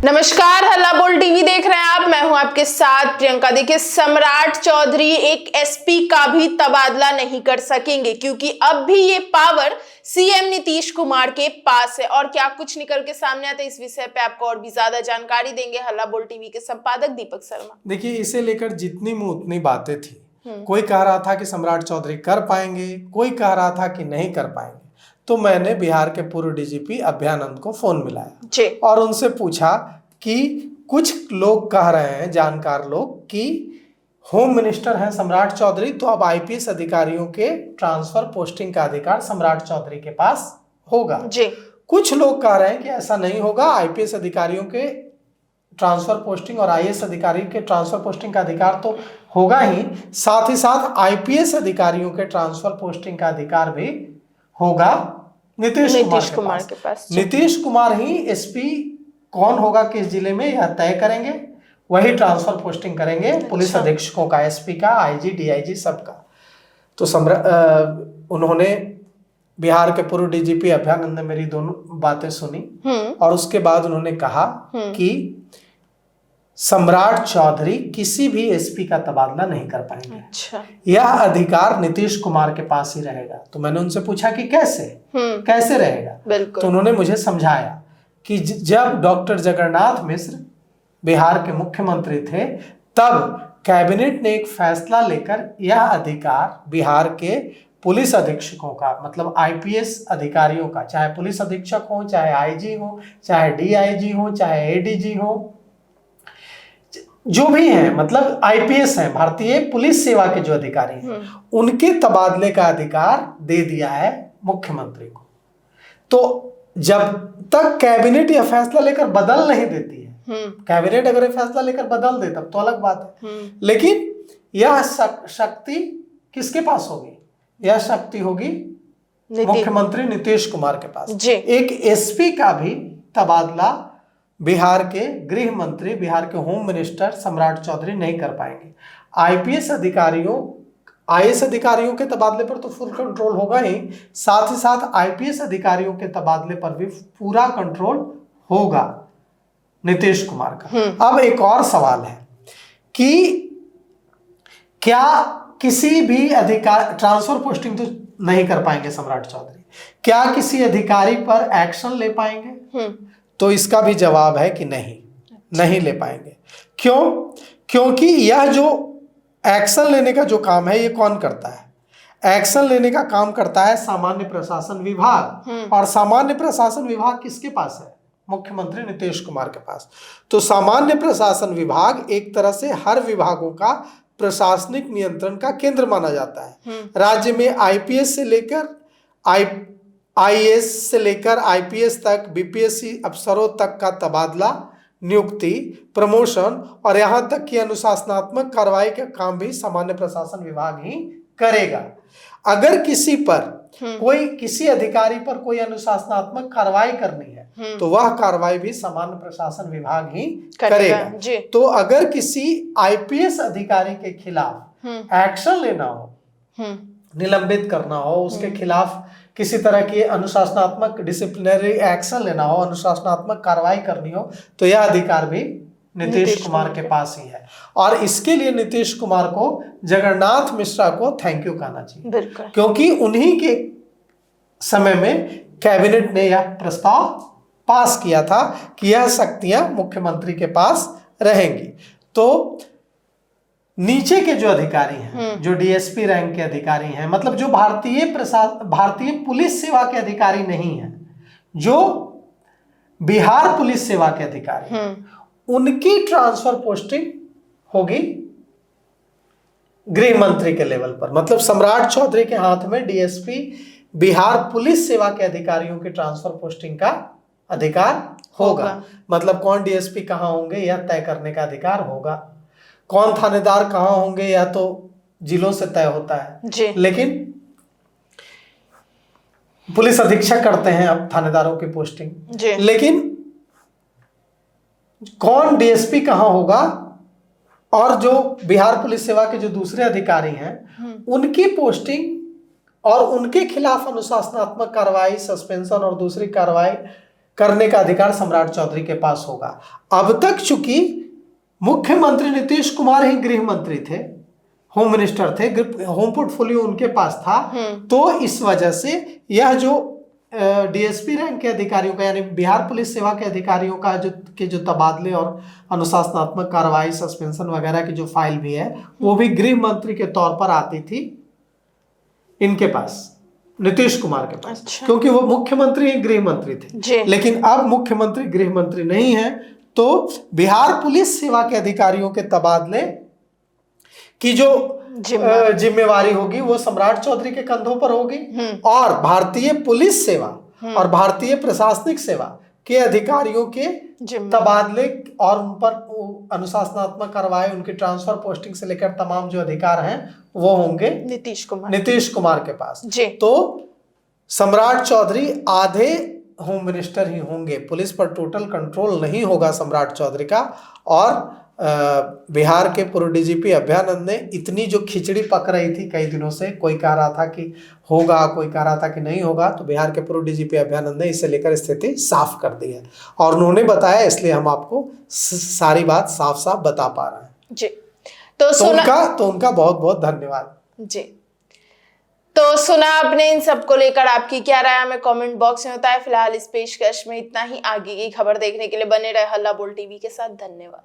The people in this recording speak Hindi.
नमस्कार, हल्ला बोल टीवी देख रहे हैं आप। मैं हूं आपके साथ प्रियंका। देखिए, सम्राट चौधरी एक एसपी का भी तबादला नहीं कर सकेंगे क्योंकि अब भी ये पावर सीएम नीतीश कुमार के पास है। और क्या कुछ निकल के सामने आता है, इस विषय पे आपको और भी ज्यादा जानकारी देंगे हल्ला बोल टीवी के संपादक दीपक शर्मा। देखिए, इसे लेकर जितनी मुंह उतनी बातें थी। कोई कह रहा था कि सम्राट चौधरी कर पाएंगे, कोई कह रहा था कि नहीं कर पाएंगे। तो मैंने बिहार के पूर्व डीजीपी अभयानंद को फोन मिलाया और उनसे पूछा कि कुछ लोग कह रहे हैं, जानकार लोग, कि होम मिनिस्टर हैं सम्राट चौधरी, तो अब आईपीएस अधिकारियों के ट्रांसफर पोस्टिंग का अधिकार सम्राट चौधरी के पास होगा। कुछ लोग कह रहे हैं कि ऐसा नहीं होगा, आईपीएस अधिकारियों के ट्रांसफर पोस्टिंग और आईएएस अधिकारी के ट्रांसफर पोस्टिंग का अधिकार तो होगा ही, साथ ही साथ आईपीएस अधिकारियों के ट्रांसफर पोस्टिंग का अधिकार भी होगा नीतीश कुमार के पास। नीतीश कुमार ही एसपी कौन होगा किस जिले में यह तय करेंगे, वही ट्रांसफर पोस्टिंग करेंगे पुलिस अधीक्षकों का, एसपी का, आईजी, डीआईजी सबका। तो उन्होंने बिहार के पूर्व डीजीपी अभयानंद ने मेरी दोनों बातें सुनी और उसके बाद उन्होंने कहा कि सम्राट चौधरी किसी भी एसपी का तबादला नहीं कर पाएंगे। यह अधिकार नीतीश कुमार के पास ही रहेगा। तो मैंने उनसे पूछा कि कैसे रहेगा। तो उन्होंने मुझे समझाया कि जब डॉक्टर जगन्नाथ मिश्र बिहार के मुख्यमंत्री थे, तब कैबिनेट ने एक फैसला लेकर यह अधिकार बिहार के पुलिस अधीक्षकों का, मतलब आईपीएस अधिकारियों का, चाहे पुलिस अधीक्षक हो, चाहे आईजी हो, चाहे डीआईजी हो, चाहे एडीजी हो, जो भी हैं, मतलब आईपीएस हैं, भारतीय पुलिस सेवा के जो अधिकारी हैं, उनके तबादले का अधिकार दे दिया है मुख्यमंत्री को। तो जब तक कैबिनेट यह फैसला लेकर बदल नहीं देती है, कैबिनेट अगर यह फैसला लेकर बदल दे तब तो अलग बात है, लेकिन यह शक्ति किसके पास होगी? यह शक्ति होगी मुख्यमंत्री नीतीश कुमार के पास। एक एसपी का भी तबादला बिहार के गृह मंत्री, बिहार के होम मिनिस्टर सम्राट चौधरी नहीं कर पाएंगे। आईपीएस अधिकारियों, आईएएस अधिकारियों के तबादले पर तो फुल कंट्रोल होगा ही, साथ ही साथ आईपीएस अधिकारियों के तबादले पर भी पूरा कंट्रोल होगा नीतीश कुमार का। अब एक और सवाल है कि क्या किसी भी अधिकार, ट्रांसफर पोस्टिंग तो नहीं कर पाएंगे सम्राट चौधरी, क्या किसी अधिकारी पर एक्शन ले पाएंगे? तो इसका भी जवाब है कि नहीं ले पाएंगे। क्यों? क्योंकि यह जो एक्शन लेने का जो काम है, ये कौन करता है? एक्शन लेने का काम करता है सामान्य प्रशासन विभाग। और सामान्य प्रशासन विभाग किसके पास है? मुख्यमंत्री नीतीश कुमार के पास। तो सामान्य प्रशासन विभाग एक तरह से हर विभागों का प्रशासनिक नियंत्रण का केंद्र माना जाता है। राज्य में आईपीएस से लेकर आईएएस से लेकर आईपीएस तक, बीपीएससी अफसरों तक का तबादला, नियुक्ति, प्रमोशन और यहां तक कि अनुशासनात्मक कार्रवाई का काम भी सामान्य प्रशासन विभाग ही करेगा। अगर किसी पर किसी अधिकारी पर कोई अनुशासनात्मक कार्रवाई करनी है, तो वह कार्रवाई भी सामान्य प्रशासन विभाग ही करेगा। तो अगर किसी आईपीएस अधिकारी के खिलाफ एक्शन लेना हो, निलंबित करना हो, उसके खिलाफ किसी तरह की अनुशासनात्मक डिसिप्लिनरी एक्शन लेना हो, अनुशासनात्मक कार्रवाई करनी हो, तो यह अधिकार भी नीतीश कुमार के पास ही है। और इसके लिए नीतीश कुमार को, जगन्नाथ मिश्रा को थैंक यू कहना चाहिए, क्योंकि उन्हीं के समय में कैबिनेट ने यह प्रस्ताव पास किया था कि यह शक्तियां मुख्यमंत्री के पास रहेंगी। तो नीचे के जो अधिकारी हैं, जो डीएसपी रैंक के अधिकारी हैं, मतलब जो भारतीय पुलिस सेवा के अधिकारी नहीं हैं, जो बिहार पुलिस सेवा के अधिकारी हैं, उनकी ट्रांसफर पोस्टिंग होगी गृह मंत्री के लेवल पर। मतलब सम्राट चौधरी के हाथ में डीएसपी, बिहार पुलिस सेवा के अधिकारियों की ट्रांसफर पोस्टिंग का अधिकार होगा। मतलब कौन डीएसपी कहां होंगे यह तय करने का अधिकार होगा, कौन थानेदार कहां होंगे या तो जिलों से तय होता है, लेकिन पुलिस अधीक्षक करते हैं अब थानेदारों की पोस्टिंग, लेकिन कौन डीएसपी कहां होगा और जो बिहार पुलिस सेवा के जो दूसरे अधिकारी हैं उनकी पोस्टिंग और उनके खिलाफ अनुशासनात्मक कार्रवाई, सस्पेंशन और दूसरी कार्रवाई करने का अधिकार सम्राट चौधरी के पास होगा। अब तक चूंकि मुख्यमंत्री नीतीश कुमार ही गृह मंत्री थे, होम मिनिस्टर थे, होम पोर्टफोलियो उनके पास था, तो इस वजह से यह जो डीएसपी रैंक के अधिकारियों का यानी बिहार पुलिस सेवा के अधिकारियों का जो तबादले और अनुशासनात्मक कार्रवाई, सस्पेंशन वगैरह की जो फाइल भी है, वो भी गृह मंत्री के तौर पर आती थी इनके पास, नीतीश कुमार के पास। अच्छा। क्योंकि वो मुख्यमंत्री ही गृह मंत्री थे। लेकिन अब मुख्यमंत्री गृह मंत्री नहीं है, तो बिहार पुलिस सेवा के अधिकारियों के तबादले की जो जिम्मेवारी होगी वो सम्राट चौधरी के कंधों पर होगी, और भारतीय पुलिस सेवा और भारतीय प्रशासनिक सेवा के अधिकारियों के तबादले और उन पर अनुशासनात्मक कार्रवाई, उनकी ट्रांसफर पोस्टिंग से लेकर तमाम जो अधिकार हैं वो होंगे नीतीश कुमार के पास। तो सम्राट चौधरी आधे होम मिनिस्टर ही होंगे, पुलिस पर टोटल कंट्रोल नहीं होगा सम्राट चौधरी का। और बिहार के पूर्व डीजीपी अभयानंद ने इतनी जो खिचड़ी पक रही थी कई दिनों से, कोई कह रहा था कि होगा, कोई कह रहा था कि नहीं होगा, तो बिहार के पूर्व डीजीपी अभयानंद ने इससे लेकर स्थिति साफ कर दी है और उन्होंने बताया, इसलिए हम आपको सारी बात साफ साफ बता पा रहे हैं जी। तो उनका बहुत बहुत धन्यवाद जी। तो सुना आपने, इन सबको लेकर आपकी क्या राय हमें कमेंट बॉक्स में बताएं। फिलहाल इस पेशकश में इतना ही। आगे की खबर देखने के लिए बने रहे हल्ला बोल टीवी के साथ। धन्यवाद।